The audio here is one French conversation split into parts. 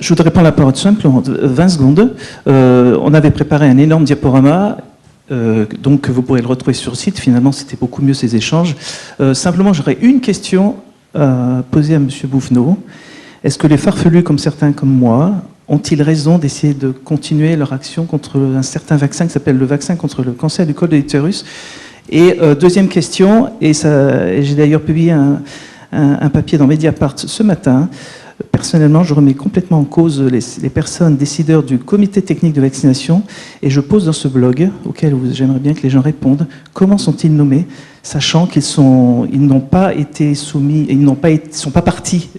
Je voudrais prendre la parole simple en 20 secondes. On avait préparé un énorme diaporama, donc vous pourrez le retrouver sur le site. Finalement, c'était beaucoup mieux ces échanges. Simplement, j'aurais une question à poser à M. Bouvenot. Est-ce que les farfelus, comme certains comme moi, ont-ils raison d'essayer de continuer leur action contre un certain vaccin qui s'appelle le vaccin contre le cancer du col de l'utérus? Et deuxième question, et j'ai d'ailleurs publié un papier dans Mediapart ce matin. Personnellement, je remets complètement en cause les personnes décideurs du comité technique de vaccination et je pose dans ce blog, auquel j'aimerais bien que les gens répondent, comment sont-ils nommés, sachant qu'ils n'ont pas été soumis, ils sont pas partis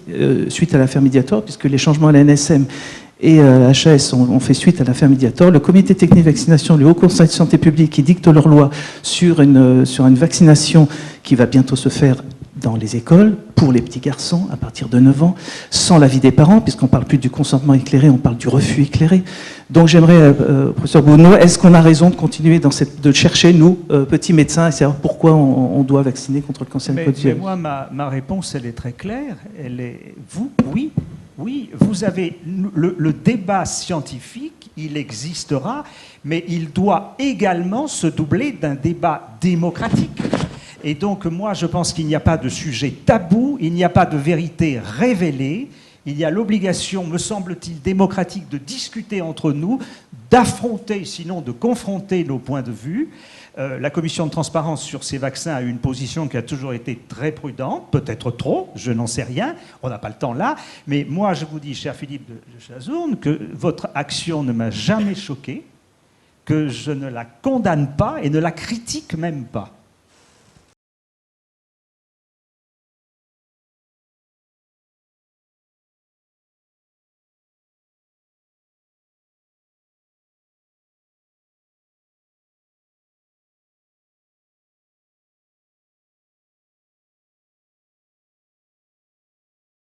suite à l'affaire Mediator, puisque les changements à la NSM et à la HAS ont fait suite à l'affaire Mediator. Le comité technique de vaccination, le Haut Conseil de santé publique, qui dicte leur loi sur une vaccination qui va bientôt se faire dans les écoles, pour les petits garçons à partir de 9 ans, sans l'avis des parents, puisqu'on ne parle plus du consentement éclairé, on parle du refus éclairé. Donc j'aimerais, professeur Bouvenot, est-ce qu'on a raison de continuer de chercher, nous, petits médecins, et savoir pourquoi on doit vacciner contre le cancer du col de l'utérus? Mais moi, ma réponse, elle est très claire. Oui, vous avez le débat scientifique, il existera, mais il doit également se doubler d'un débat démocratique. Et donc, moi, je pense qu'il n'y a pas de sujet tabou, il n'y a pas de vérité révélée. Il y a l'obligation, me semble-t-il, démocratique de discuter entre nous, d'affronter, sinon de confronter nos points de vue. La commission de transparence sur ces vaccins a eu une position qui a toujours été très prudente, peut-être trop, je n'en sais rien, on n'a pas le temps là. Mais moi, je vous dis, cher Philippe de Chazourne, que votre action ne m'a jamais choqué, que je ne la condamne pas et ne la critique même pas.